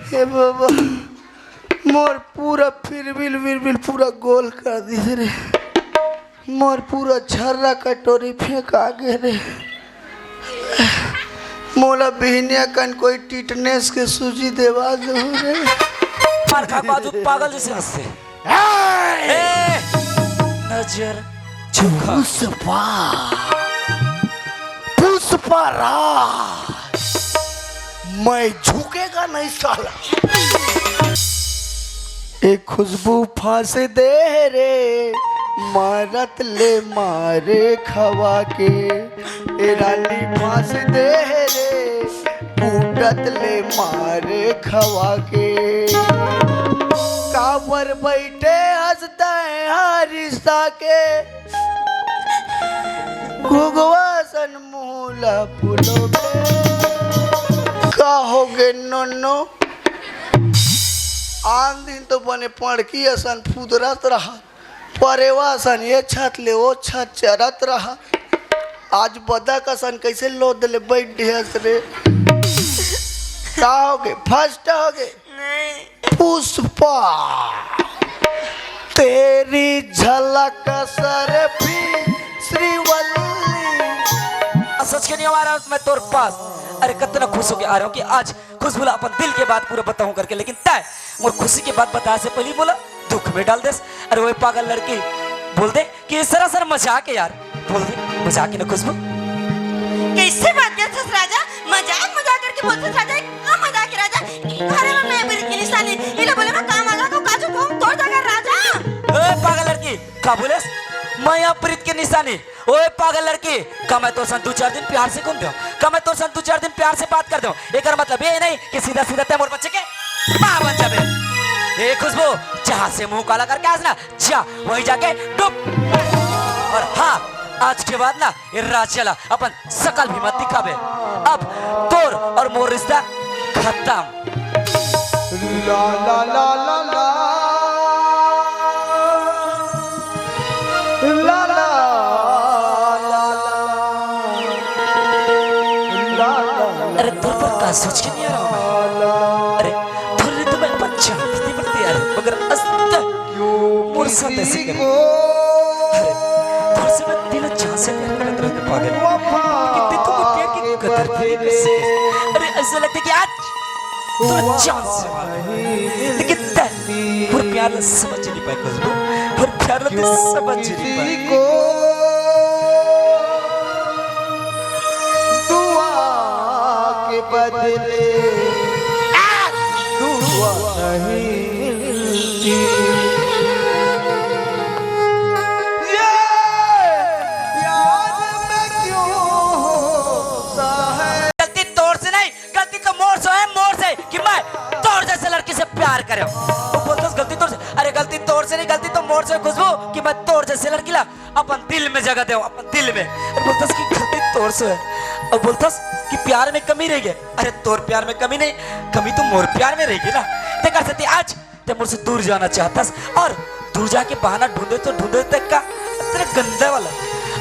हे बाबा मोर पूरा फिरबिल पूरा गोल कर दी रे। मोर पूरा झर्रा कटोरी फेंक आगे रे। मोला बिहनिया कन कोई टिटनेस के सूजी देवा दो रे। मार खा बाजू पागल जैसे हंसते। नजर झुका। पुष्पा राज मैं झुकेगा नहीं साला। एक खुशबू फांस दे रे मारत ले मारे खवा के। ए रानी फांस दे रे टूटत ले मारे खवा के। कावर बैठे हंसता है हारिसा के। घुघवा सन मूला फूलों पे। का हो गे नन्नो आन दिन तो बने पड़की असन फुदरत रहा। परेवा सन ये छत ले वो छत चरत रहा। आज बदक असन कैसे लोद ले बैठ हंस रे। का हो गे फर्स्ट हो गे पुष्पा तेरी झलक सर भी श्रीवल्ली। सच के नहीं आ रहा मैं तोर पास। अरे कितना खुश हो के आ रहा हूँ कि आज खुशबू अपन दिल के बात पूरा बताऊं करके। लेकिन तय मोर खुशी की बात बता से पहले बोला दुख में डाल देस। अरे वो पागल लड़की बोल दे कि सरासर मजाक है यार। बोल दे मजाक है ना खुशबू। कैसे बात करते राजा? मजाक करके बोलते राजा का मजाक है राजा। अरे मैं बड़ी निशानी ये बोले मैं काम आजा तो काजू घूम तोड़ जाकर राजा। ओए पागल लड़की का बोलेस? मैं यहाँ प्रीत के निशानी। ओए पागल लड़की का मैं तो सन 2-4 दिन प्यार से घूम दूं। का मैं तो सन 2-4 दिन प्यार से बात कर दूं। एक मतलब ये नहीं कि सीधा तैमूर बच्चे के मां बन जाबे। ए खुशबू जहां से मुंह काला करके आज ना जा वहीं जाके डूब। और हाँ आज के बाद ना ये राजला अपन सकल भी मत दिखाबे। अब तोर और मोर रिश्ता खत्म। ला ला ला ला ला ला ला अरे तोर पर का सोच के नहीं आ रहा मैं। अरे थोड़ी तो मैं बच्चा कितनी बढ़ती यार मगर अस्ता मोर साथ ऐसे कर। अरे थोड़ी से मैं दिल जान से प्यार करते रहते पागल। कितने तुम प्यार की कदर नहीं कर सके। अरे ऐसा लगता है कि आज तो जान से लेकिन पर प्यार समझ नहीं पाए खुशबू। पर प्यार समझ नहीं पाए। बदले दुआ नहीं मिलती। ये प्यार में क्यों होता है। गलती तोड़ से नहीं गलती तो मोर से है। मोर से कि मैं तोड़ जैसे लड़की से प्यार करे। वो बोलता गलती तोड़ से। अरे गलती तोड़ से नहीं गलती तो मोर से खुशबू कि मैं तोड़ जैसे लड़की ला अपन दिल में जगह दे अपन दिल में। और बोलता कि गलती तोड़ से है। और बोलता कि प्यार में कमी रह गई। अरे तोर प्यार में कमी नहीं कमी तो मोर प्यार में रहेगी ना। ते कर सकती आज ते मुझसे दूर जाना चाहता और दूर जाके बहाना ढूंढे तो ढूंढे तक का तेरा गंदा वाला।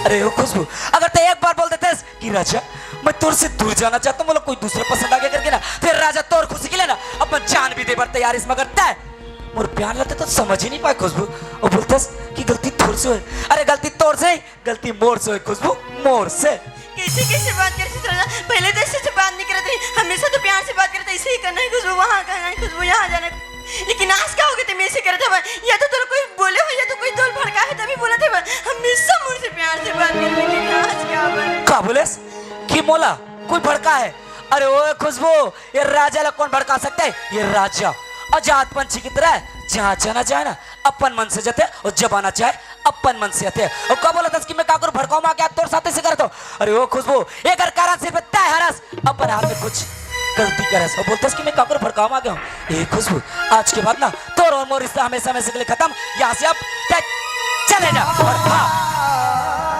अरे वो खुशबू अगर ते एक बार बोल देते कि राजा मैं तोर से दूर जाना चाहता हूँ। कोई दूसरा पसंद आगे करके ना फिर राजा तोर खुशी के लिए ना अपन जान भी दे बर तैयार इस मगर तय मोर प्यार लगते तो समझ ही नहीं पाए खुशबू। और बोलता कि गलती तोर से है। अरे गलती तोर से गलती मोर से है खुशबू मोर से। कैसे कैसे बात करती राजा? पहले तो ऐसे बात नहीं करती हमेशा तो प्यार से बात करते ऐसे ही करना है खुशबू वहाँ करना है खुशबू यहाँ जाना। लेकिन आज क्या हो गया तुम ऐसे करते हो? या तो कोई बोले हो या तो कोई तोल भड़का है तभी बोला था हमेशा मुझसे प्यार से बात करते। लेकिन आज क्या बोले का बोलेस कि मोला कोई भड़का है? अरे ओए खुशबू ये राजा ला कौन भड़का सकता है? ये राजा आजाद पंछी की तरह जहाँ जाना चाहे ना अपन मन से जाते और जब आना चाहे अपन मन से आते। और कब बोला था कि मैं काकुर भड़काऊ मां क्या तोर साथे से करता हूँ। अरे वो खुशबू एक कारण सिर्फ तय हरस अपन हाथ में कुछ गलती करे और बोलता कि मैं काकुर भड़काऊ मां गया हूँ। ए खुशबू आज के बाद ना तोर और मोर रिश्ता हमेशा हमेशा के लिए खत्म। यहाँ से अब चले जा। और हाँ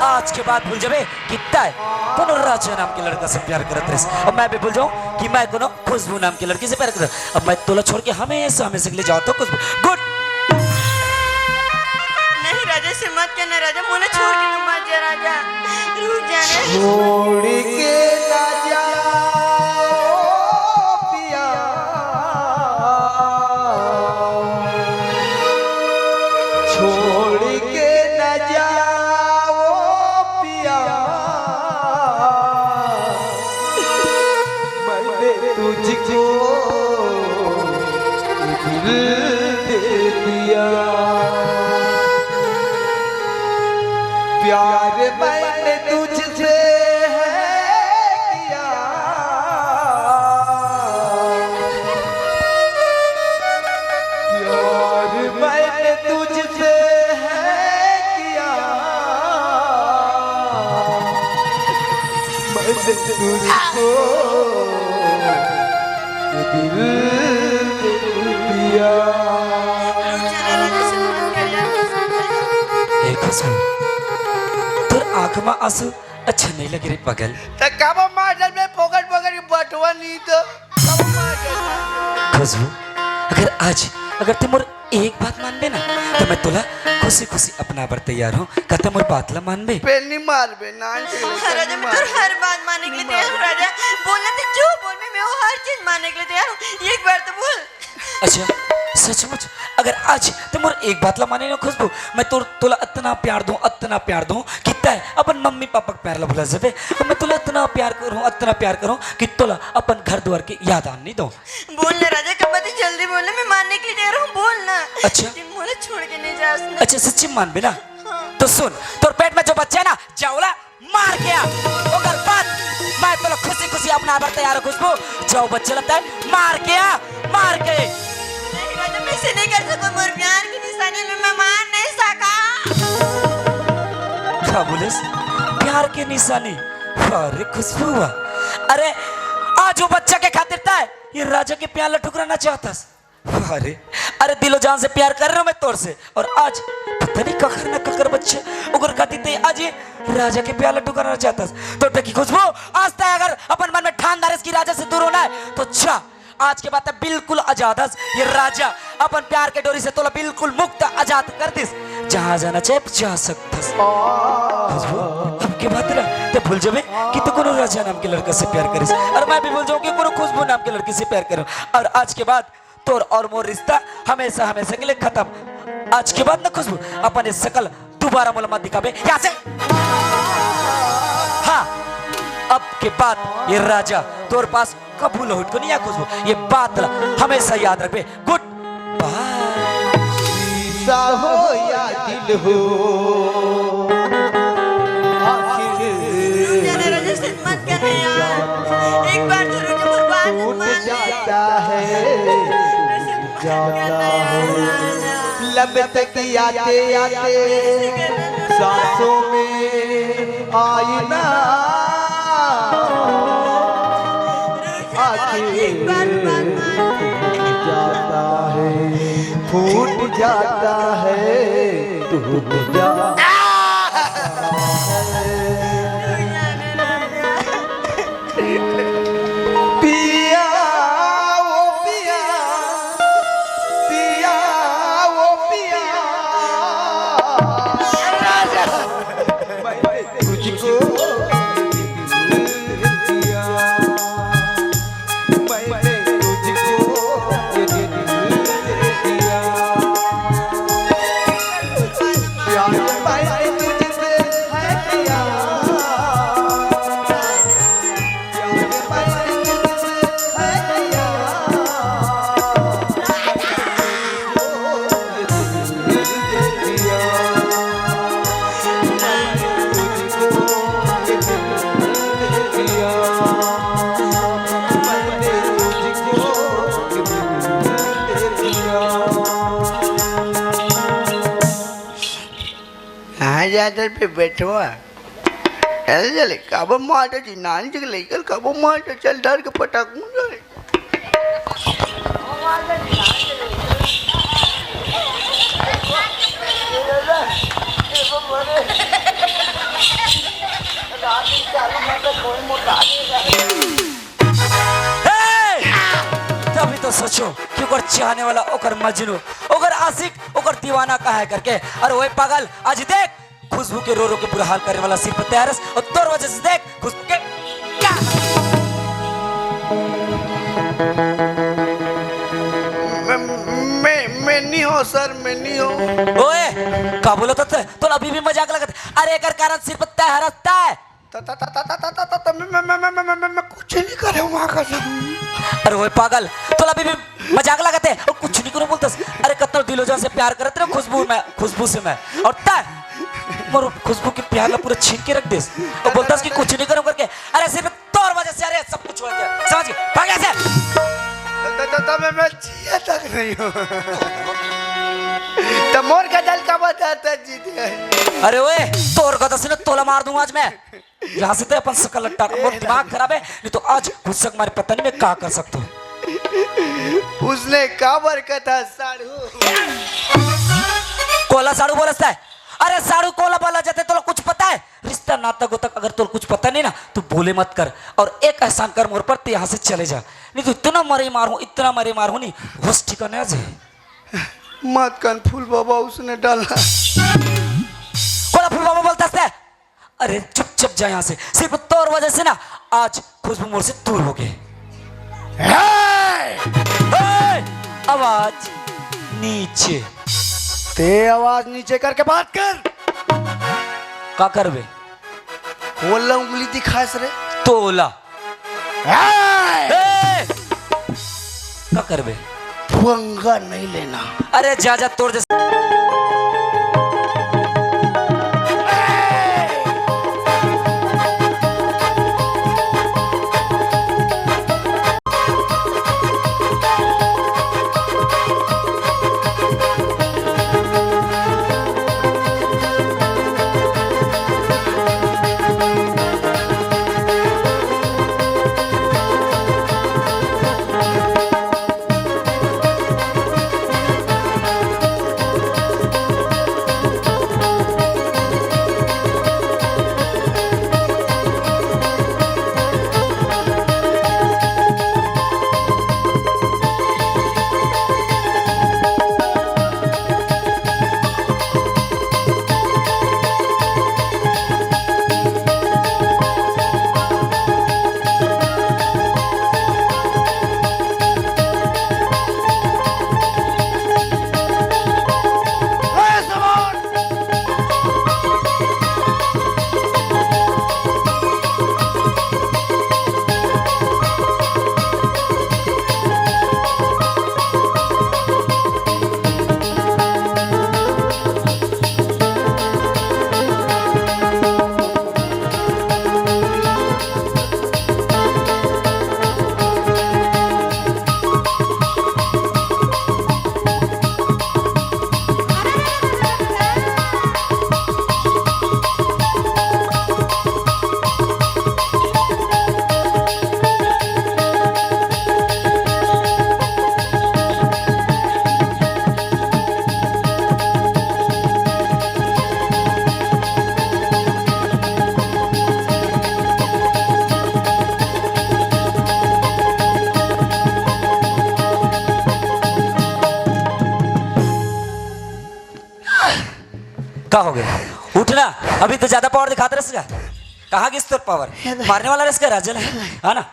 आज के बाद भूल जावे कि तय कोनो राजा नाम के लड़का से प्यार करत रहे। अब मैं भी भूल जाऊं कि मैं कोनो खुशबू नाम की लड़की से प्यार करता। अब मैं तोला छोड़ के हमेशा हमेशा के लिए जाओ तो खुशबू गुड। नहीं राजा से मत कहना राजा मुझे छोड़ के तुम मत जा राजा रुक जाना। छोड़ के ना जाओ पिया दिल दे दिया। प्यार मैंने तुझसे है किया, प्यार मैंने तुझसे है किया, मैंने तुझको दिल दिया। ए खुशबू, तोर आँख में आंसू अच्छा नहीं लगे रे पगल। तो कब मास्टर में पकड़ पकड़ के बटवा नहीं तो कब मास्टर खुशबू, अगर तुम मोर एक बात मानबे ना तो मैं तुला खुशी खुशी अपना बर तैयार हूँ। कहते मोर बात ला मानबे? पेनी मार बे नान राजा मैं तो हर बात मानने के लिए तैयार हूँ राजा। बोलना तो जो बोल मैं वो हर चीज मानने के लिए तैयार हूँ। एक बार तो बोल। अच्छा सचमुच अगर आज तुम मोर एक बात ला माने ना खुशबू, मैं तुला इतना प्यार दूं कि तय अपन मम्मी पापा के प्यार ला भुला जाबे। मैं तुला इतना प्यार करूं कि तुला अपन घर द्वार की याद आने दो। बोलना राजा कब बातें जल्दी बोलना, मैं मानने के लिए तैयार हूँ। बोलना। अच्छा मुझे छोड़ के नहीं जा सकता। अच्छा सच्ची मान बिना तो सुन, तोर पेट में जो बच्चा है ना जाओला मार के आ, ओकर बाद मैं तुला खुशी खुशी अपना बर तैयार हूं खुशबू। जाओ बच्चा लगता है मार के आ, मार के। नहीं राजा मैं इसे नहीं कर सकता। मोर प्यार की निशानी में मैं मान नहीं सका। क्या बोले? प्यार की निशानी? अरे खुशबू, अरे आज वो बच्चा के खातिर था ये राजा के प्यार ला ठुकराना चाहता। अरे दिलो जान से प्यार कर रहा हूं मैं तोर से, और आज पता नहीं ककर ना ककर बच्चे उगर खाती थे आज ये राजा के प्यार ला ठुकराना चाहता। तो टकी खुशबू, आज तक अगर अपन मन में ठान दारस की राजा से दूर होना है तो अच्छा आज के बाद बिल्कुल आजाद हस। ये राजा अपन प्यार के डोरी से तोला बिल्कुल मुक्त आजाद कर दिस। जहां जाना चाहे जा सकतस। खुशबू अब के बात रहा ते भूल जाबे कि तू कोनो राजा नाम के लड़का से प्यार करिस, और मैं भी भूल जाऊं कि कोनो खुशबू नाम के लड़की से प्यार करूं। और आज के बाद तोर और मोर रिश्ता हमेशा हमेशा के लिए खत्म। आज के बाद ना खुशबू अपन इस शकल दोबारा मुलाकात दिखाबे यहाँ से। हाँ अब के बाद ये राजा तोर पास कबूल हो को नहीं आ खुशबू, ये बात हमेशा याद रखबे। Goodbye. शीशा हो या दिल हो, जाने राजा से मत कहना यार। एक बार तो रुक मोर बात टूट मान ले। जाता है, जाता है लब तक आते आते सांसों में आईना एक बार बात मान। जाता है, फूट जाता है, टूट जाता है। पिया वो पिया, पिया वो पिया, तुझको दिया, मैंने तुझको दिया। प्यार मैंने तुझसे है किया, प्यार मैंने तुझसे है किया, जादर पे बैठवा ऐसे चले कब माटे जी नानी जी लेकर कब माटे चल डर के पटाक मुझे तभी तो सोचो कि ओकर चाहने वाला ओकर मजनू ओकर आशिक ओकर दीवाना कहा है करके। और वही पागल आज देख खुशबू के रो के बुरा हाल करने वाला सिर पर तैयार है, और तोर वजह से देख खुशबू के क्या मैं नहीं हो सर, मैं नहीं हो। ओए का बोलो तो अभी भी मजाक लगता। अरे एकर कारण सिर पर तैयार रहता है। मैं कुछ नहीं करे वहाँ का अरे वो पागल तोला अभी भी मजाक लगाते और कुछ नहीं करो बोलतस। अरे कतना दिलो जान से प्यार करते ना खुशबू से मैं और ता मोर खुशबू के प्यार ला पूरा छीन के रख देस और बोलतस कि कुछ नहीं करो करके। अरे सिर्फ तोर वजह से अरे सब कुछ हो गया समझ गए भाग यहाँ से। मैं जिया तक नहीं हूँ तो मोर का दल का बताता जीत। अरे ओए तोर गदा से ना तोला मार दूंगा आज मैं यहाँ से तो अपन सकल लट्टा का दिमाग खराब है नहीं तो आज गुस्सा मारे पता नहीं मैं क्या कर सकता हूँ। उसने काबर कथा साड़ू कोला साड़ू बोलता है। अरे साड़ू कोला बोला जाते तो कुछ पता है रिश्ता नाता गोता अगर तो कुछ पता नहीं ना तो बोले मत कर और एक एहसान कर मोर पर तो यहाँ से चले जा नहीं तो इतना मरे मार हूँ नहीं होश ठिकाने आज मत कन फूल बाबा उसने डाला। कोला फूल बाबा बोलता है। अरे चुप जा यहाँ से सिर्फ तोर वजह से ना आज खुशबू मोर से दूर हो गए। आवाज नीचे ते आवाज नीचे करके बात कर। का करबे बोल उंगली दिखास रे तोला का करबे पंगा नहीं लेना। अरे जा तोड़ जैसे का हो गया उठना अभी तो ज्यादा पावर दिखाते रहा कहाँ किस तो पावर मारने वाला इसका राजन है ना।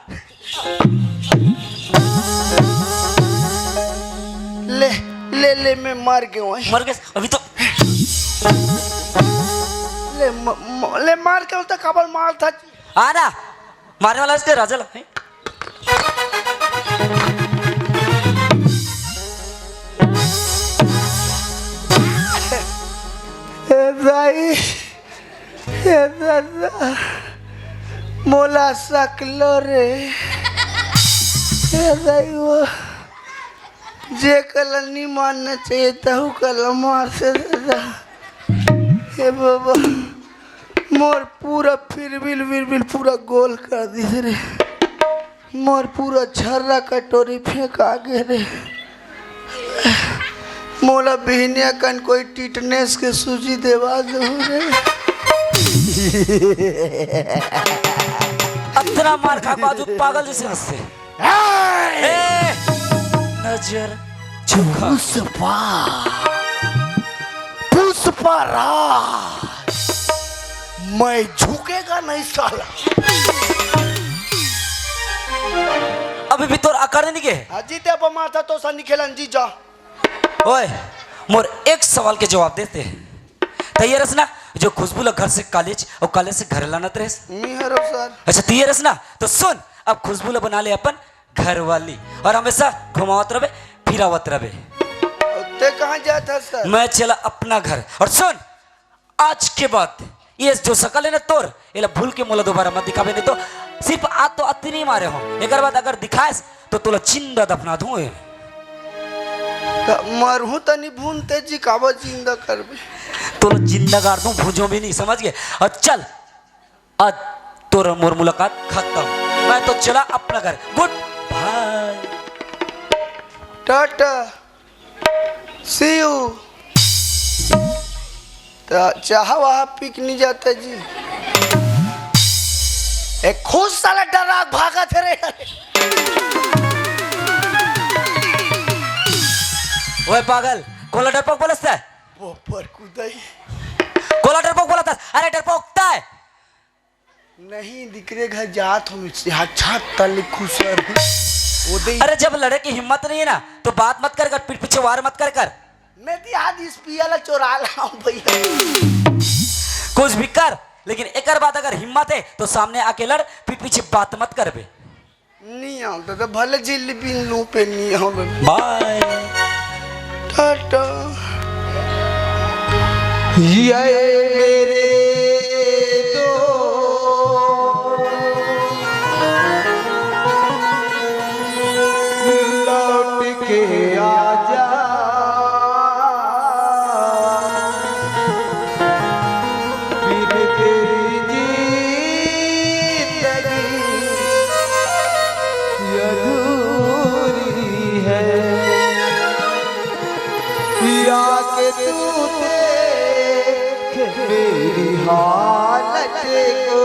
ले ले ले मैं मार के वहीं मर गए अभी तो ले मार के तो कबल मार था ना मारने वाला इसका राजन है। मोला सकलो रे वो जे कल नहीं मानना चाहिए तहु कल मार से हे बाबा मोर पूरा फिर पूरा गोल कर दी रे मोर पूरा छर्रा कटोरी फेंक आगे रे मोला बिहनिया कन कोई टिटनेस के सूजी देवा दो रे। इतना मार खा बाजू पागल जैसे हंसते नजर झुका पुष्पा राज मैं झुकेगा नहीं साला। अभी भी तोर आकार नहीं के जीते अब माथा तो सा निखेलन जी जा ओए मोर एक सवाल के जवाब देते तैयार है ना जो खुशबू ला घर से कॉलेज और कॉलेज से घर लाना रहे। मी हरो सर। अच्छा तीय रस ना, तो सुन अब खुशबू ला बना ले अपन घर वाली और हमेशा घुमावत रहे फिरावत रहे। ते कहाँ जाता सर? मैं चला अपना घर और सुन आज के बाद ये जो शकल है ना तोर ये भूल के मोला दोबारा मत दिखावे, नहीं तो सिर्फ आज तो अति नहीं मारे हो, एक बाद अगर दिखाएस तो तोला जिंदा दफना दूं। मरहू तनी भूनते जी काबा जिंदा करबे, तोला जिंदा गाड़ दूं भूजो भी नहीं, समझ गए। और चल आज तोर मोर मुलाकात खत्म, मैं तो चला अपना घर। Goodbye tata see you. चाह वहाँ पिक नहीं जाता जी। एक खुश साला डरा भागा थे रे। ओए पागल कोला डरपोक बोलता है? पर कुदाई कोला डरपोक बोलता है? अरे डरपोकता है नहीं दिखरे घर जात हम अच्छा तले खुश वो दे। अरे जब लड़े की हिम्मत नहीं है ना तो बात मत कर, पीठ पीछे वार मत कर। मैं तो याद इस पियाला चोरा लाऊं भैया। कुछ भी कर लेकिन एक बात अगर हिम्मत है तो सामने आके लड़, पीठ पीछे बात मत कर बे। नहीं आता तो भले जिलेबी लू पे नहीं आओ। बाय टाटा। ये मेरे लौट के आजा, फिर तेरी जिंदगी अधूरी है। या के तू देख मेरी हालत को,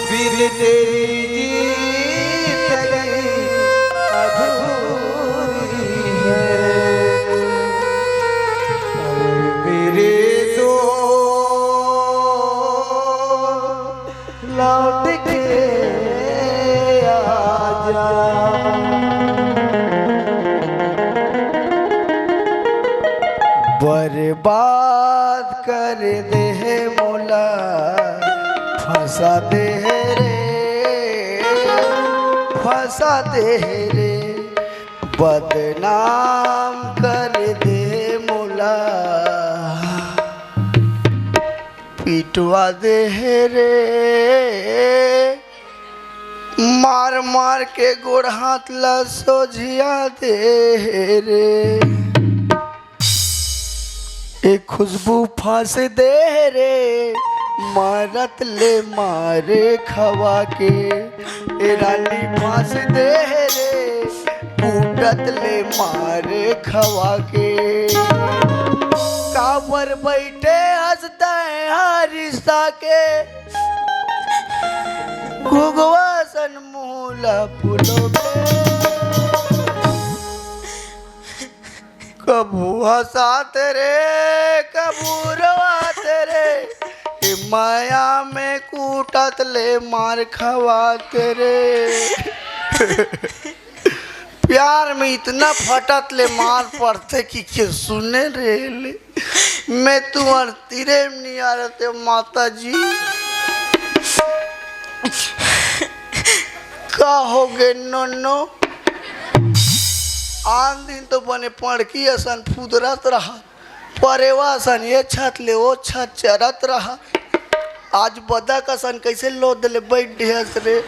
फिर तेरी जिंदगी अधूरी है। मेरे दो लौट के आजा। बर्बाद कर दे मोला फंसा दे रे, फंसा दे रे, बदनाम कर दे मोला पिटवा दे रे, मार मार के गोड़ हाथ ला सोझिया दे रे। एक खुशबू फांस दे रे, मारत ले मारे खवा के। ए रानी फांस दे रे, टूटत ले मारे खवा के। काबर बैठे हंसता है हारिसा के, घुघवा सन मूला फूलों के। कबू हंसाते रे कबू रवाते रे, माया में कूटत ले मार खवाते रे। प्यार में इतना फटत ले मार पड़ते कि सुने रे ले। मैं तुम्हार तीरे में नहीं आ रहे माता जी। का हो गे नो आन दिन तो बने पड़की असन फुदरत रहा, परेवा असन ये छत ले वो छत चरत रहा। आज बदक असन कैसे लोद ले बैठ ढेस रे।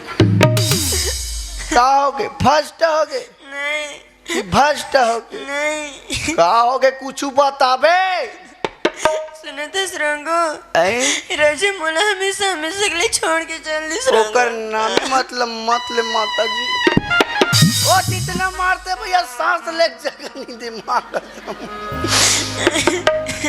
का हो गए फर्स्ट हो गए नहीं भ्रष्ट हो गए नहीं। का हो गए कुछ बताबे। सुनो तो सरंगो राजा मोला हमेशा हमेशा के लिए छोड़ के चल दी सरंगो। ओकर नाम मतलब माता जी ओ इतना मारते भैया सांस ले जगह नहीं दे मार।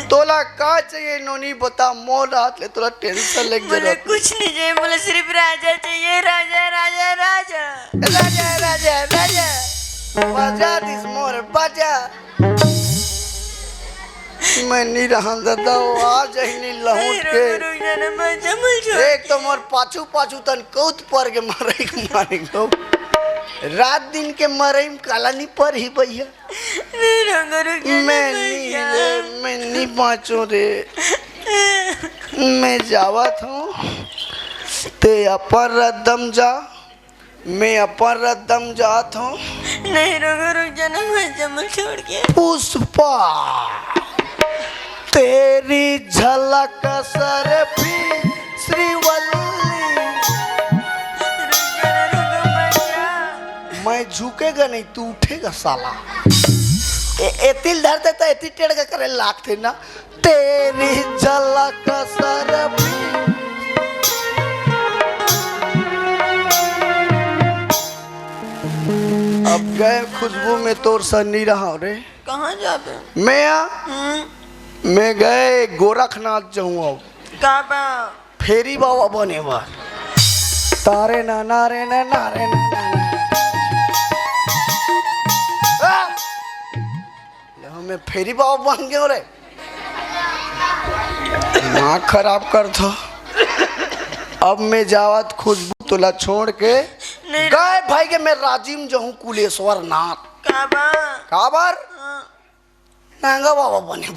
तोला का चाहिए नोनी बता मोर हाथ ले तोला टेंशन ले मुझे कुछ नहीं चाहिए, मुझे सिर्फ राजा चाहिए। राजा राजा राजा राजा राजा राजा बजा दिस मोर बजा। मैं नहीं रहा दादा आज ही नहीं लौट के। एक तो मोर पाछू पाछू तन कौत पर के मारे गो रात दिन के मरई में काला नहीं पर ही भैया। नहीं रंग रुक जाना मैं भैया। नहीं रे, मैं नहीं बाँचू रे। मैं जावत हूँ, ते अपन रद्दम जा, मैं अपन रद्दम जात हूँ। नहीं रंग रुक जाना भैया, मैं छोड़ के। पुष्पा तेरी झलक सर भी श्रीवल्ली। रुक भैया। मैं झुकेगा नहीं, तू उठेगा साला। एतिल धरते तो एति टेढ़ के करे लागते ना। तेरी झलक सर भी। अब गए खुशबू में तोर सर नहीं रहा रे। कहाँ जाबे? मैं गए गोरखनाथ जाऊँ। अब काबा फेरी बाबा बने बार तारे ना नारे ना नारे ना हमें फेरी बाबा बन गए रे। दिमाग खराब कर दो। अब मैं जावत खुशबू तुला छोड़ के गए भाई के मैं राजिम जाऊँ कुलेश्वर नाथ। काबा काबर नांगा बाबा बने।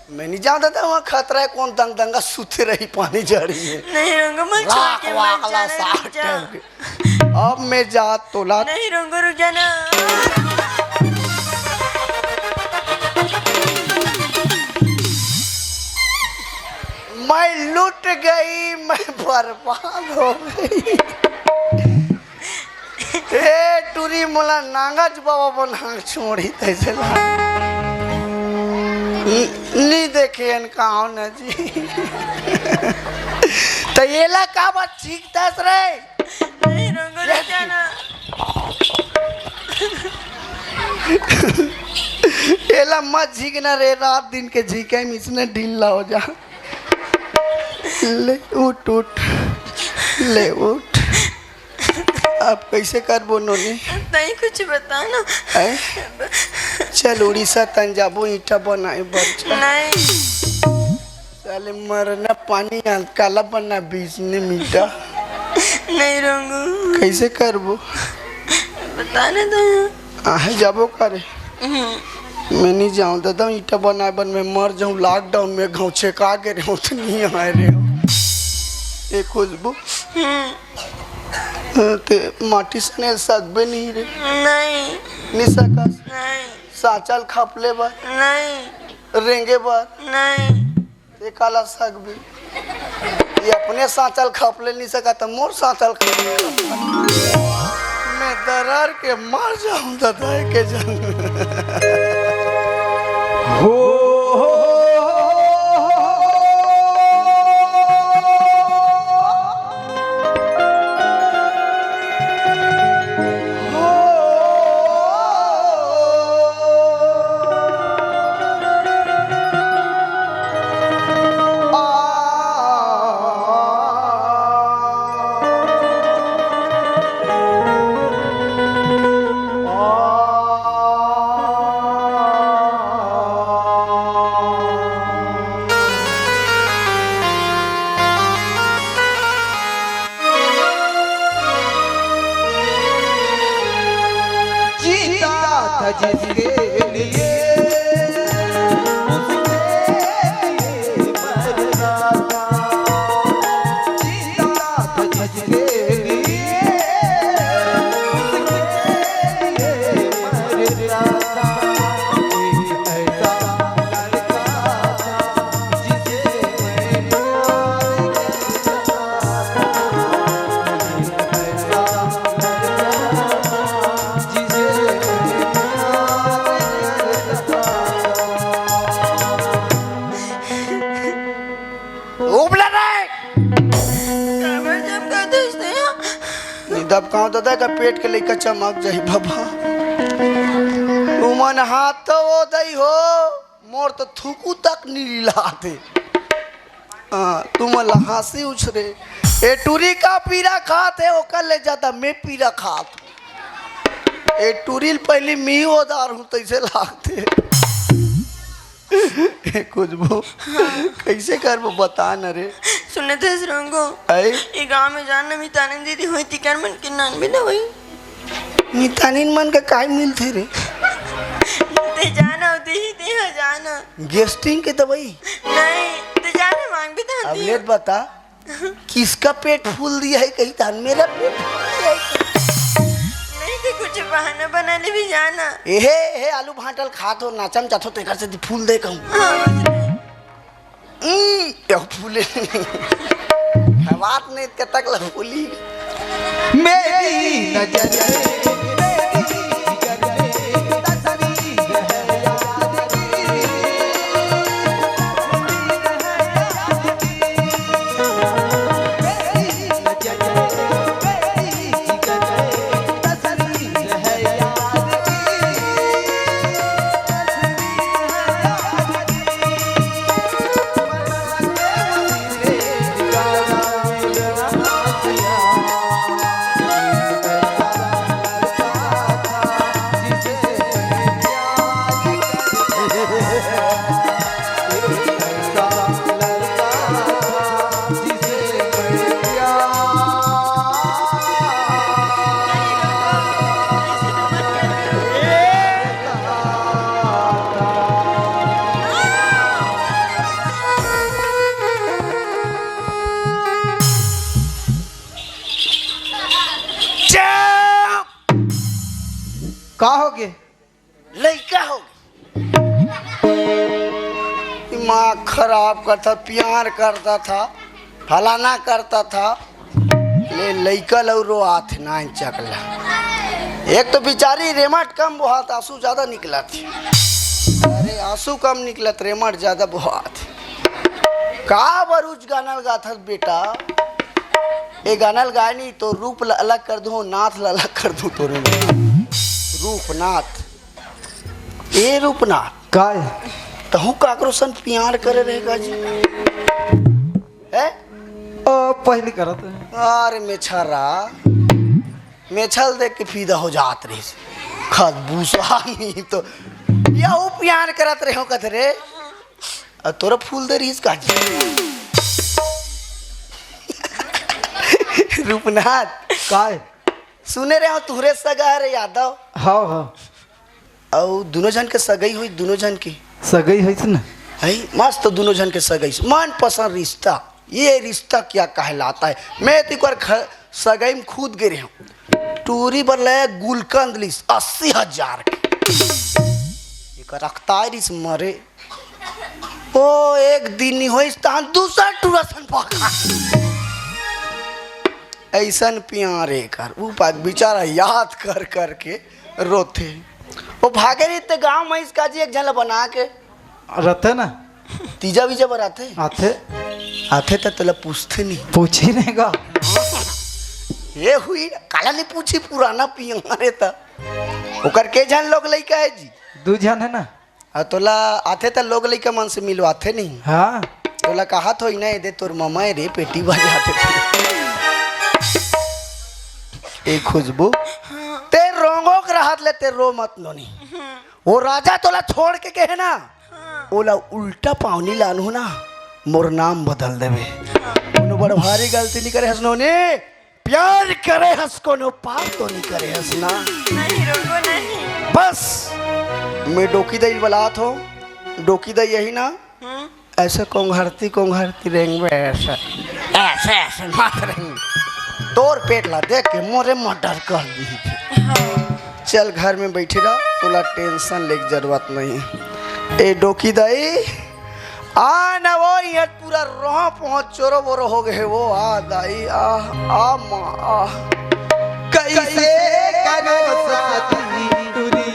मैं नहीं जानता था वहाँ खतरा है। कौन दंग दंगा सुते रही पानी जड़ी है। नहीं रंग मैं छोड़ के मत जाना रुक जा। अब मैं जा तोला। नहीं रंग रुक जाना। मैं लुट गई, मैं बर्बाद हो गई। ए टूरी मोला नांगज बाबा बना छोड़ी तैसे नहीं देखे इनका न जी। तो ये ला का बात ठीक तस रे। नहीं रंग रुक जाना। एला मत झीकना रे। रात दिन के झीके में इसने ढीला हो जा। ले उठ उठ, ले उठ। अब कैसे कर बोलो नहीं? नहीं कुछ बताना। चल उड़ीसा तन जाबो ईटा बनाए बच्चा। नहीं साले मरना पानी काला बना बीच ने मीठा। नहीं रंगू कैसे करबो बताने दो। आहे जाबो करे। मैं नहीं जाऊँ दादा ईटा बनाए बन मैं मर जाऊँ। लॉकडाउन में गाँव छेका के रहे तो नहीं आए रहे। एक खुशबू ते माटी सने सकबे नहीं रे। नहीं सकस। नहीं साचल खपले बार नहीं रेंगे बार नहीं ये काला सकबे। ये अपने साचल खपले नहीं सका तो मोर साचल खपले। मैं दरार के मर जाऊँ दादा के जन्म। हो जिसके लिए उसके मरना था। जीता था जिसके लिए उसके मरना था। एक ऐसा लड़का था जिसे मैं प्यार करता था। एक ऐसा लड़का जिसे दब कहाँ दादा का पेट के लेकर चमक जाई बाबा। तुमन हाथ तो वो दई हो मोर तो थूकू तक नहीं लाते। तुम हंसी उछरे ए टूरी का पीरा खाते ओ कर ले जाता मैं पीरा खात। ए टूरिल पहले मी होदार हूँ तैसे लागते। खुशबू कैसे करबो बता न रे। सुनने थे रंगो ऐ ये गांव में जाना मितानन दीदी हुई थी कर मन के नान भी ना हुई मितानिन मन के काय मिलथे रे ते जाना दे जाना गेस्टिंग के दवाई नहीं ते जाने मांग भी था अब ले बता किसका पेट फूल दिया है कहीं तान मेरा पेट फूल दिया है नहीं थे कुछ बहाना बना ले भी जाना हे आलू भाटल खात हो नाचम चाथो तेकर से फूल दे कहूं हाँ बस नहीं। यो फूले बात नहीं कतक ल फूली मेरी नजर मेरी जिगर में तस्वीर है याद की मेरी नजर मेरी जिगर में तस्वीर है याद का हो गए लड़का हो दिमाग खराब करता प्यार करता था फलाना करता था ले लड़का लौरो हाथ ना चकला एक तो बेचारी रेमट कम बहुत आंसू ज्यादा निकला थी अरे आंसू कम निकलत रेमट ज्यादा बहुत का बरूज गानल गाथा बेटा ये गानल गायनी तो रूप अलग कर दूं नाथ अलग कर दूं तो रूपनाथ ए रूपनाथ काय तहु काकरो सन प्यार करे रहेगा जी है पहले करत अरे मेछरा मेछल देख के फीदा हो जात रही खद भूसा नहीं तो या वो प्यार करत रहे हो कथ रे तोरा फूल दे रही का रूपनाथ काय सुने रहे हो तुहरे सगा रे यादव हाँ हाँ और दोनों जन के सगाई हुई दोनों जन की सगई है ना है मस्त दोनों जन के सगाई मन पसंद रिश्ता ये रिश्ता क्या कहलाता है मैं तिकर सगाई में खुद गिरे हूँ टूरी पर ले गुलकंद लिस 80,000 के रखता रिस मरे ओ एक दिन नहीं हो दूसरा टूरसन पका ऐसन प्यारे कर वो बेचारा याद कर कर के रोते वो भागे रही ते गाँव में इसका जी एक झल बना के रहते ना तीजा बीजा पर आते आते आते तो तुला पूछते नहीं पूछी रहेगा ये हुई ना काला नहीं पूछी पुराना पियरे था ओकर के झन लोग लइका है जी दू जन है ना तोला आते तो लोग लइका मन से मिलवाते नहीं हाँ तोला कहा तो ना दे तोर ममा रे पेटी बजाते थे ए खुशबू ते रोंगो के राहत ले ते रो मत लोनी वो राजा तोला छोड़ के कहे ना ओला उल्टा पावनी लानू ना मोर नाम बदल देवे कोनो बड़ भारी गलती नहीं करे हसनो ने प्यार करे हस कोनो पाप तो नहीं करे हसना नहीं रोको नहीं बस मैं डोकी दई बलात हो डोकी दई यही ना ऐसे कोंघरती रेंग में ऐसे ऐसे ऐसे मात रहेंगे तोर पेट ला देख के मोरे मर्डर कर दी चल घर में बैठी रहा तोला टेंशन लेके जरूरत नहीं ए डोकी दई आ ना वो ये पूरा रोह पहुंच चोरो बोरो हो गए वो आ दाई आ माँ आ कैसे करो साथी तुरी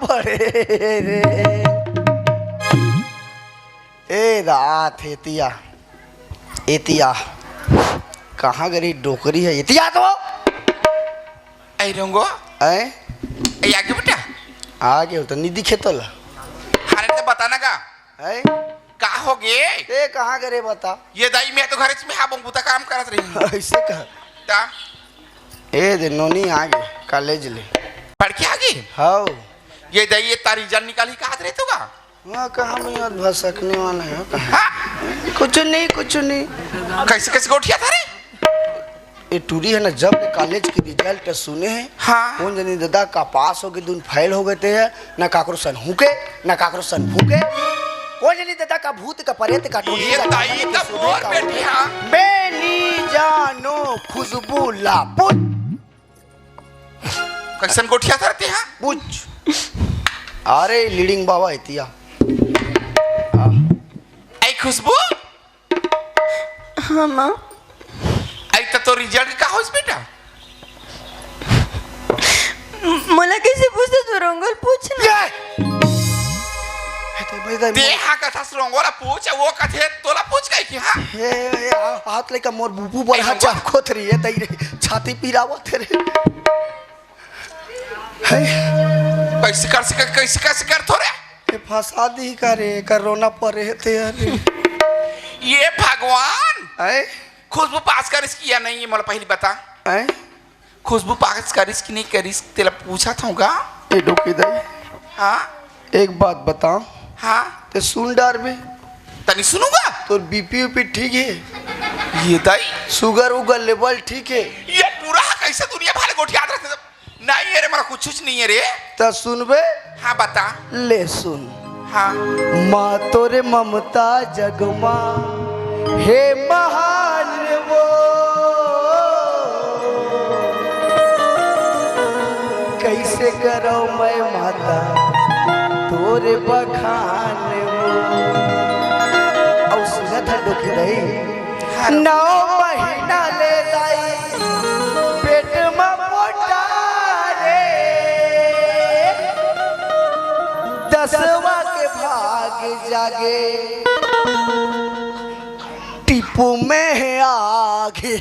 पड़े रे। ए रात एतिया एतिया कहाँ गरी डोकरी है एतिया तो ऐ रंगो ऐ ऐ आगे बेटा आगे हो तो निधि खेतल हारे तो बताना का है का हो गे ए कहाँ गरे बता ये दाई मैं तो घर में हा बुता काम करत रही ऐसे कह ता ए दे नोनी आगे कॉलेज ले पढ़ के आगे हाउ ये दाई ये तारी जान निकाली का हाथ रे तू का वहाँ कहाँ में यार भसकने वाला है कहाँ हाँ कुछ नहीं कैसे कैसे गोठिया था रे ये टूरी है ना जब कॉलेज की रिजल्ट सुने हैं हाँ कौन जानी दादा का पास हो गए दून फेल हो गए थे ना काकरो सन हुके ना काकरो सन फूके कौन जानी दादा का भूत का प्रेत का टोली ये दाई का मोर बेटी हां बेनी जानो खुशबू लापुत कैसन गोठिया था रे हां पूछ अरे लीडिंग बाबा इतिया ऐ खुशबू हाँ माँ ऐ तो रिजल्ट का होस बेटा मला कैसे पूछते तू रंगोल पूछना ते हा कथा रंगोला पूछ वो कथे तोला पूछ गई कि हां हाथ लेकर मोर बुबू पर हाथ चाप खोतरी है दई रे छाती पीरावा तेरे कैसे कर थोड़े ये फंसा दी करे कोरोना पर थे अरे ये भगवान ऐ खुशबू पास कर इसकी या नहीं ये मला पहली बता ऐ खुशबू पास कर इसकी नहीं कर इस तेरा पूछा था ए डोकी दई हाँ एक बात बताओ हाँ ते सुन डार में तनी सुनूंगा तो बीपी ऊपी ठीक है ये दाई शुगर उगर लेवल ठीक है ये पूरा कैसे दुनिया भर गोठी याद रखते नहीं ये रे मेरा कुछ नहीं है रे तो सुनबे हाँ बता ले सुन हाँ माँ तोरे ममता जगमा हे महान वो कैसे करो मैं माता तोरे बखान वो और सुना था दुखी नहीं 9 महीना ले लाई पेट में मोटा रे 10वां के भाग जागे टिप्पू में है आगे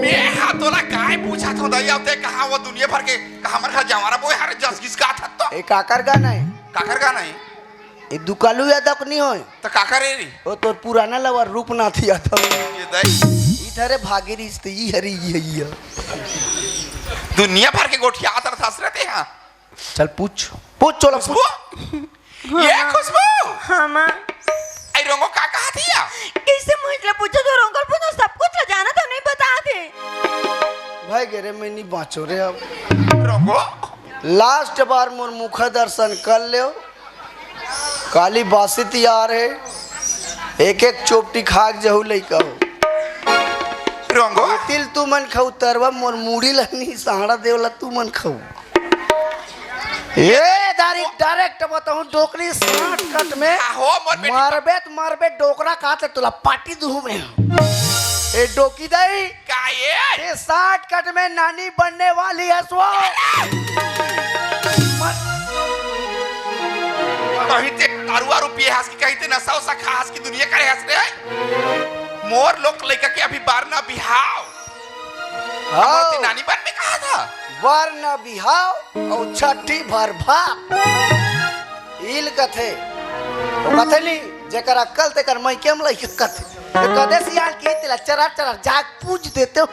मैं हाँ तोला काय पूछा था दाई आते कहाँ वो दुनिया भर के कहाँ मर खा जवारा बोए हर जस किस का था तो एक काकर गाना है काकर का नहीं ये दुकालू यादव नहीं हो तो काकर रे री वो तो पुराना लवर रूपनाथ यादव ये दाई इधर भागे रिश्ते ये हरी ये दुनिया भर के गोठी याद रहते हैं चल पूछ पूछ चलो खुशबू ये खुशबू हाँ माँ ऐ रंगो का कहा थी या कैसे मुझे पूछो तो रंगोल पूछो सब कुछ जाना तो नहीं बता दे भाई गेरे मैं नहीं बाँचो रे अब रंगो लास्ट बार मोर मुख दर्शन कर ले काली बासी तैयार है एक एक चोपटी खाक जहू लइका हो रंगो तिल तू मन खाऊ तरवा मोर मूड़ी लनी सहारा देवला तू मन खाऊ ये डायरेक्ट बताऊं डोकरी 60 कट में हो मोर बेटी मारबे डोकरा काटे तुला पाटी दूं में ए डोकी दई का ये 60 कट में नानी बनने वाली है सो कहीं ते अरुआ रुपये हंस की कहीं ते नशा उसा खा हंस की दुनिया करे हंस रहे मोर लोग लेकर के अभी बार ना बिहाव हमारे नानी बन में कहा था वर्ण बिहाव और छठी भर भाप इल कथे तो कथे ली जेकर अक्कल तेकर मैं केम लई कथे कदे सियाल की तिला चरा जाग पूज देते हो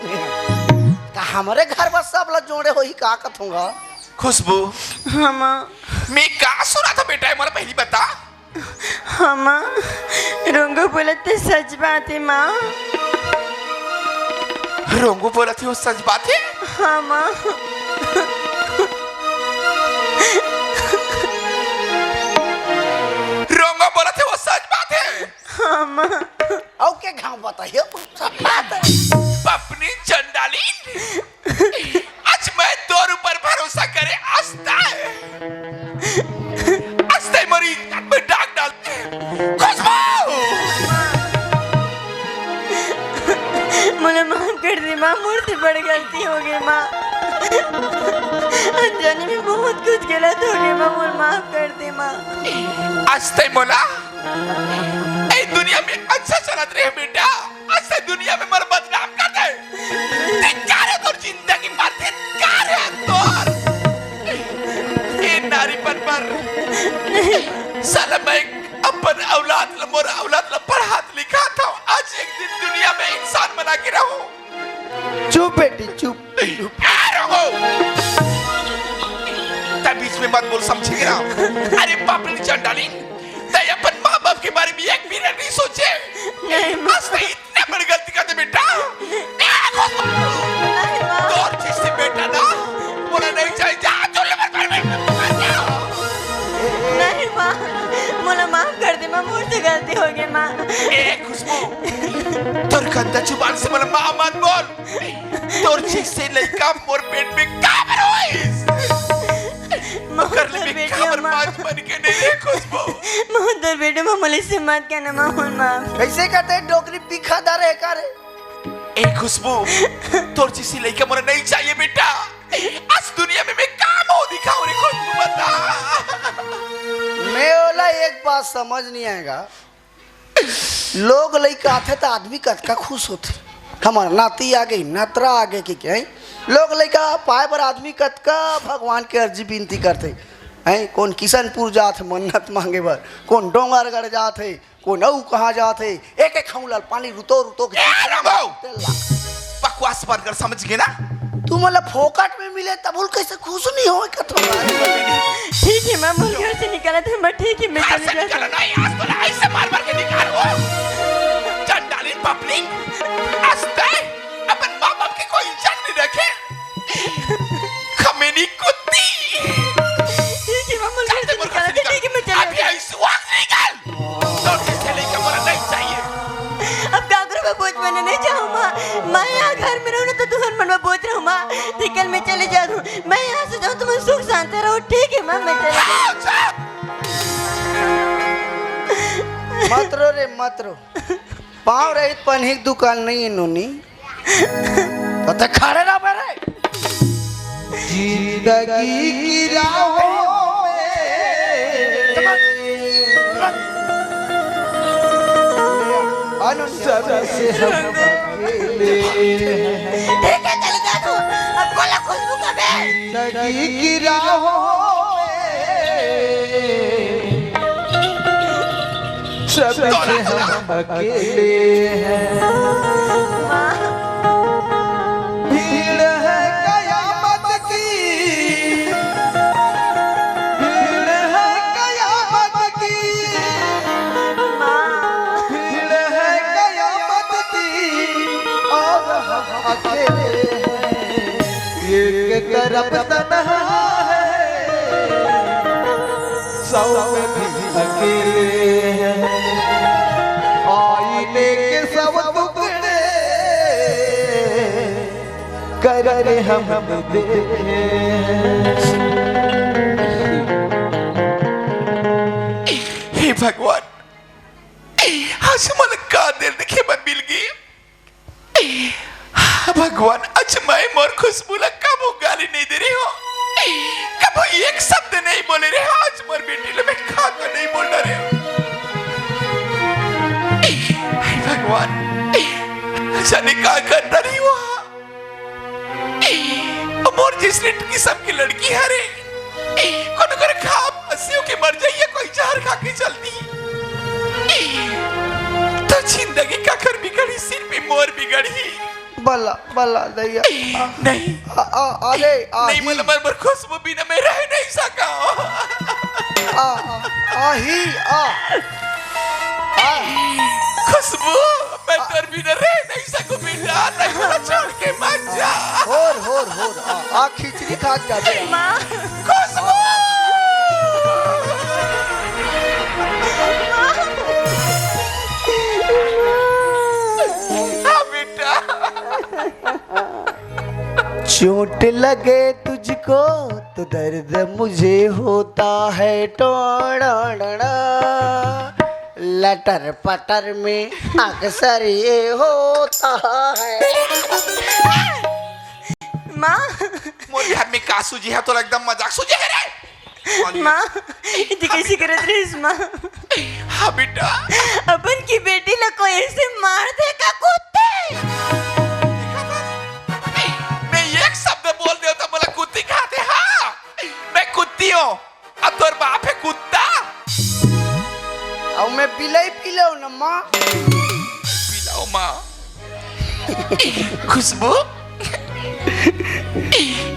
का हमारे घर बस सब ला जोड़े होई का कथूंगा खुशबू हाँ माँ मैं का सुना था बेटा मला पहली बता हाँ माँ रंगो बोला तो सच बात है माँ रंगो बोला थी वो सच बात है हाँ माँ रंगो बोला थी वो सच बात है हाँ माँ औ के गांव बताइए सब बात है अपनी चंडाली आज मैं 2 रुपए भरोसा करे आस्था आस्था मरी में डाक डालते खुशबू मुझे माफ कर दी माँ मूर्ति बड़ी गलती हो गई माँ अनजाने में बहुत कुछ गलत हो गया माँ, मुझे माफ कर दे माँ। आज ते मोला ए दुनिया में अच्छा चलत रहे बेटा, आज ते दुनिया में मर बदनाम कर दे। धिक्कार है तोर जिंदगी पर, धिक्कार है तोर ए नारीपन पर। साला मैं अपन औलाद ल मोर औलाद ल पढ़ात लिखा था, आज एक दिन दुनिया में इंसान बना के रहूं। चुप बेटी चुप। तब बीच में मत बोल, समझे ना? अरे बाप रे चंडाली, ते अपन माँ बाप के बारे में एक मिनट नहीं सोचे। आज ते इतने बड़ी गलती करते बेटा। और जिससे बेटा ना बोला नहीं चाहिए, जा चले मत कर बेटा। नहीं माँ, मुझे माफ कर दे माँ, मुझसे गलती हो गई माँ। ए खुशबू, तोर गंदा जुबान से मला माँ मत बोल। तोर जिससे लड़का मोर पेट में काबर होइस। कर ले भी काबर पाँच बन के नहीं रे खुशबू। मोहतर बेटे माँ, मुझे से मत कहना माँ, मुझे माफ। कैसे कहते हैं डोकरी बिखादार है का रे? ए खुशबू, तोर जिससे लड़का मोर नहीं चाहिए बेटा। आज दुनिया में मैं काम हो दिखाऊं रे खुशबू, बता। मैं बोला एक बात समझ नहीं आएगा, लोग लड़का आते तो आदमी कतका खुश होते। हमारा नाती आ गई, नातरा आ गए कि क्या है? लोग लड़का पाए पर आदमी कतका भगवान के अर्जी विनती करते हैं। कौन किशनपुर जाते मन्नत मांगे बर, कौन डोंगरगढ़ जाते, कौन औ कहाँ जाते, एक एक खौलाल पानी रुतो रुतो के बकवास बंद कर, समझ गए ना? तू मतलब फोकट में मिले तब कैसे खुश नहीं हो? ठीक है माँ, मुझे घर से निकाला था मैं, ठीक है मैं चली जाती हूँ। नहीं, आज तो ऐसे मार मार के निकालो। चंडाली पब्लिक, आज तक अपन माँ बाप की कोई इज्जत नहीं रखे। खमेनी कुत्ती। ठीक है माँ, मुझे घर से निकाला था, ठीक है मैं चली अभी ऐसे वक्त निकल। तो किसे लेकर मरना नहीं चाहिए। अब क्या करूँ, मैं बोझ बनने नहीं चाहूँ माँ। मैं यहाँ घर में रहूँ ना तो तुहर मन में बोझ रहूँ माँ। ठीक है मैं चले जाऊँ, मैं यहाँ से जाऊँ तो मैं सुख शांति रहूँ। ठीक है माँ, मैं चले जाऊँ। मत रो रे मत रो, पाँव रहित पन्ही की दुकान नहीं है नोनी, तो खड़े रहो बेरे। जिंदगी की राहों में सबसे हम अकेले हैं। ठीक है चले जाऊँ, अब बोला खुशबू का बे। जिंदगी की राहों में सबसे हम अकेले हैं। भीड़ है कयामत की, भीड़ है कयामत की, भीड़ है कयामत की, और हम अकेले हैं। एक तरफ तन्हा है, सौ में भी अकेले हैं। आईने के सब टुकड़े कर हम देखे हैं। हे भगवान, आज मला का देर देखे मैं मिल गई। भगवान, आज मैं मोर खुशबूला कब गाली नहीं दे रही हो, कब एक शब्द नहीं बोले रहे। आज मोर बेटी ले मैं खाना नहीं बोल रहे हो। भगवान, जाने का करना नहीं हुआ। मोर जिस किस्म की लड़की है रे, कौन कर खा पसियों के मर जाइए, कोई जहर खा के चलती। तो जिंदगी का कर बिगड़ी, सिर पे मोर बिगड़ी। बल्ला बल्ला दैया नहीं अरे नहीं, मतलब मैं खुशबू बिना मैं रह नहीं सका। आही खुशबू, मैं तेरे बिना रह नहीं सकूं बेटा, नहीं मुझे छोड़ के मत जा। होर खिचड़ी खा जाते। खुशबू, बेटा। चोट लगे तुझको तो दर्द मुझे होता है, टोड़ा लटर पटर में अक्सर ये होता है। माँ मोर घर में का सूझी है तो एकदम मजाक सूझे है रे माँ इतनी कैसी करत रहीस माँ? हाँ बेटा अपन की बेटी ला कोई ऐसे मार दे का कुत्ते। मैं एक शब्द बोल दे तो बोला कुत्ती खाते हाँ मैं कुत्ती हूँ अब तोर बाप है कुत्ता अब मैं पिलाई पिलाऊ ना माँ। पिलाओ माँ खुशबू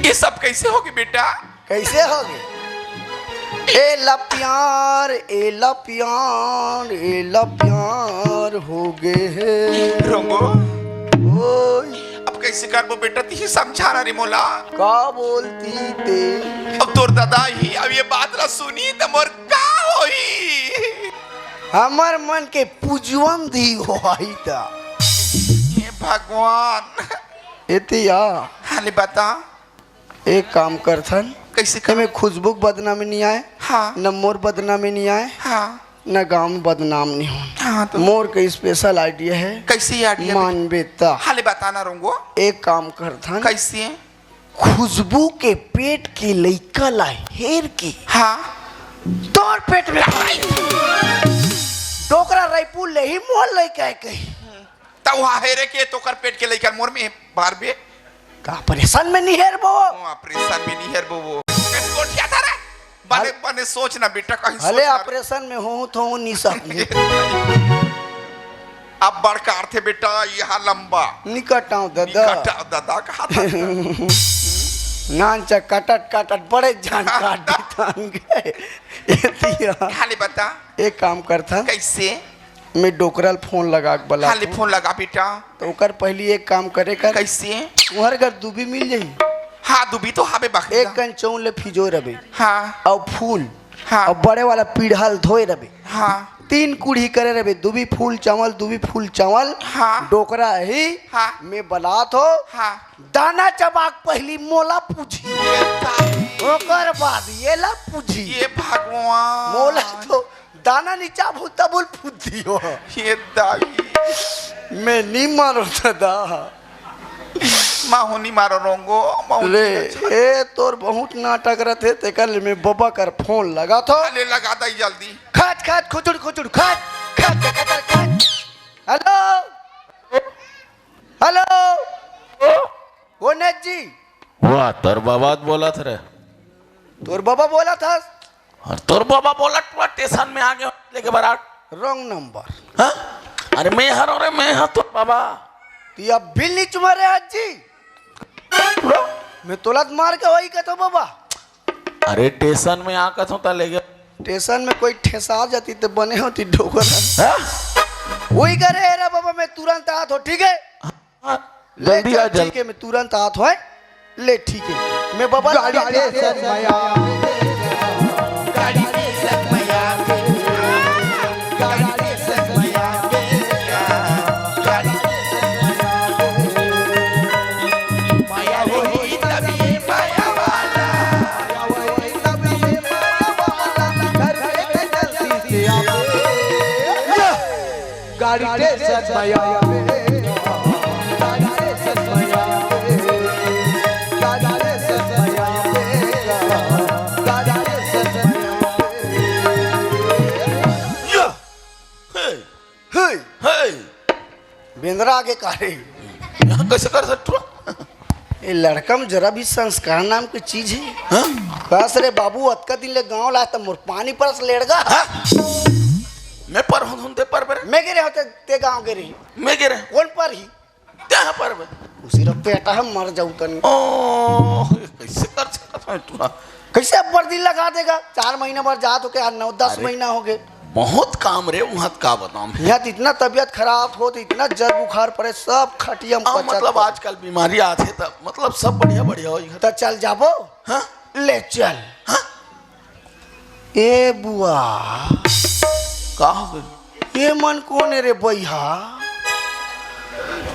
ये सब कैसे होगी बेटा कैसे होगे? ए ला प्यार ए ला प्यार ए ला प्यार हो गए है। रोंगो ओए अब कैसे करबो बेटा ती समझाना रे मोला का बोलती ते? अब तोर दादा ही अब ये बात ला सुनी तो मोर का होई हमार मन के पूजवन दी हो आई था। ये भगवान एतिया हाले बता एक काम करथन कैसे कि मैं खुशबू बदनामी नहीं आए हाँ न मोर बदनामी नहीं आए हाँ न गांव में बदनाम नहीं हो। हाँ तो मोर का स्पेशल आइडिया है कैसे यार मान बेटा हाले बताना रोंगो एक काम करथन कैसे खुशबू के पेट के लइका ला हेर के हाँ तोर पेट में डोकरा रायपुर ले ही मोल लइका है कहीं तब वहाँ हेरे के तो कर पेट के लेकर मोर में बार बे का परेशान में नहीं हेर बो ऑपरेशन में नहीं हेर वो कैसे कोठिया था रे बने बने सोचना बेटा कहीं भले सोचना ऑपरेशन में हूँ तो हूँ नहीं सकती अब बड़का अर्थ है बेटा यहाँ लंबा निकट आऊँ दादा निकट दादा कहा था नानचा काटट काटट बड़े जान काट देतान गए एतिया हाले बता एक काम करथा कैसे मैं डोकरल फोन लगा के बला हाले फोन लगा बेटा तो ओकर पहली एक काम करे कर कैसे तुहर घर दूबी मिल जाई हाँ दुबी तो हाबे बाकी एक कंचौन ले फिजो रबे हाँ और फूल हाँ और बड़े वाला पीढ़ल धोए रबे हाँ 3 कुड़ी करे रबे दुबी फूल चावल हाँ डोकरा ही हाँ मैं बलात हो हाँ दाना चबाक पहली मोला पूछी ओकर बाद ये ला पूछी ये भगवान मोला तो दाना नीचा भूता बोल फुद्दी हो ये दाई मैं नहीं मारो दादा माहूनी मारो रोंगो रे ए तोर बहुत नाटक रहते ते कल मैं बाबा कर फोन लगा तो हाले लगा दई जल्दी खाट खाट खुचुड़ खुचुड़ खाट खाट खाट खाट हेलो हेलो वो नेत जी वाह तोर बाबा बोला था रे तोर बाबा बोला था और तोर बाबा बोला तू स्टेशन में आ गया लेके बरात रॉन्ग नंबर हाँ अरे मैं हर और मैं हाँ तोर बाबा तू अब बिल नहीं चुमा रहे आज जी मैं तुलत मार के वही कहता बाबा अरे स्टेशन में आकर तो ले गया स्टेशन में कोई ठेसा जाती तो बने होती डोगर हाँ? वही करे रे बाबा मैं तुरंत आत हो ठीक है हाँ, ले जल्दी आ चल, ठीक है मैं तुरंत आत हो ले ठीक है मैं बाबा गाड़ी स्टेशन में आवे गाड़ी स्टेशन में आवे गाड़ी स्टेशन में आवे गाड़ी स्टेशन में हे हे बेंद्रा आगे कारे यहाँ कैसे कर सकते हो ये लड़का में जरा भी संस्कार नाम की चीज है हाँ? कस रे बाबू अतका दिन ले गांव लाया तो मोर पानी परस लेड़गा हाँ? मैं पर हूँ ते पर पर मैं गिरे होते ते गांव गिरे मैं गिरे कौन पर ही क्या पर उसी रो पेटा हम मर जाऊ तन ओ कैसे कर सकता है तू कैसे अब दिन लगा देगा 4 महीना भर जात हो के 9-10 महीना हो गए बहुत काम रे वहाँ का बताऊँ यहाँ तो इतना तबीयत खराब हो तो इतना जर बुखार पड़े सब खटियम मतलब आजकल बीमारी आते तब मतलब सब बढ़िया बढ़िया हो तो चल जाबो हाँ? ले चल हाँ? ए बुआ का हो गई ये मन कौन है रे भैया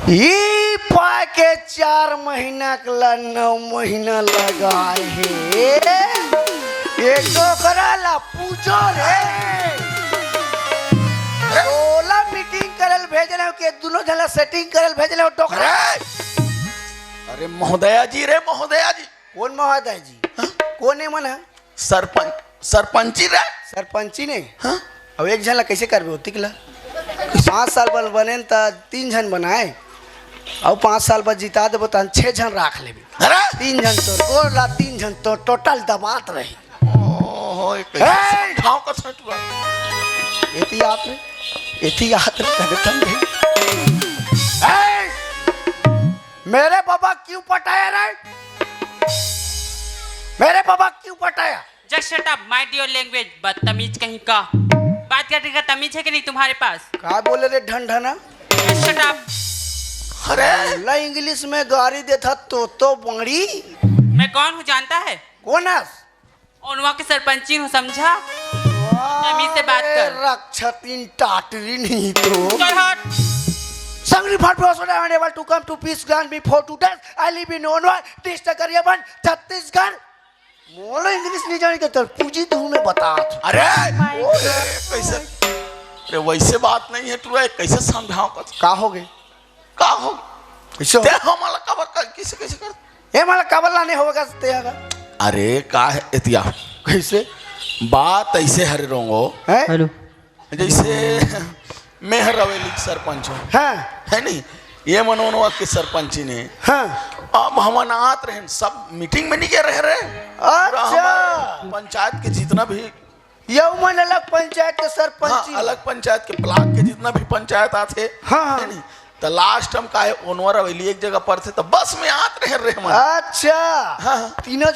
ये पा के 4 महीना का 9 महीना लगाए है ये डोकरा ला पूछो रे ओला मीटिंग करल भेजले हो के दोनों जला सेटिंग करल भेजले हो डोकरा अरे महोदया जी रे महोदया जी कौन महोदय जी? कौन है मना? सरपंची रे। सरपंची ने? हाँ? अब एक जन ला कैसे करबे होती किला? 5 साल बाद बने त 3 जन बनाए और 5 साल बाद जिता देबो त 6 जन राख लेबे। अरे 3 जन तो और ला 3 जन तो टोटल दबात रही। ओहो ए! ठाव का छटवा। एहतियात रे करतन भाई। मेरे बाबा क्यों पटाया रे? मेरे बाबा क्यों पटाया? Just shut up my dear language बदतमीज कहीं का। बात करने का तमीज है कि नहीं तुम्हारे पास? का बोले रे ढंढना? Just shut up. अरे ला इंग्लिश में गाड़ी देता तो बंगड़ी। मैं कौन हूँ जानता है? कौन है? ओनवा के सरपंची हूँ समझा? तमीज से बात कर। रक्षतिन टाटरी नहीं तो। चल हट। Sangri part was unable to come to peace ground before 2 days. I live in Onwa, district Kariaban, Chhattisgarh. मोला इंग्लिश नहीं जाने के तो पूजी तो मैं बता। अरे ओए, कैसे? अरे वैसे बात नहीं है तू कैसे समझाओ का हो गए? का हो? कैसे? ते हमारा कबर का कैसे कैसे कर? ये माला काबल लाने होगा ते आगा। अरे का है इतिया? कैसे? बात ऐसे हरे रोंगो हैं? हेलो। जैसे मैं रवेली सरपंच हूँ हाँ है नहीं ये मनोनवा के सरपंची ने हाँ। अब हम आत रहे सब मीटिंग में नहीं गए रहे पूरा अच्छा। हमारे पंचायत के जितना भी यौमन अलग पंचायत के हाँ, सरपंच। अलग पंचायत के ब्लॉक के जितना भी पंचायत आते हाँ, हाँ। है नहीं तो लास्ट हम का है ओनवर रवेली एक जगह पर थे तो बस में आत रहे अच्छा हाँ। तीनों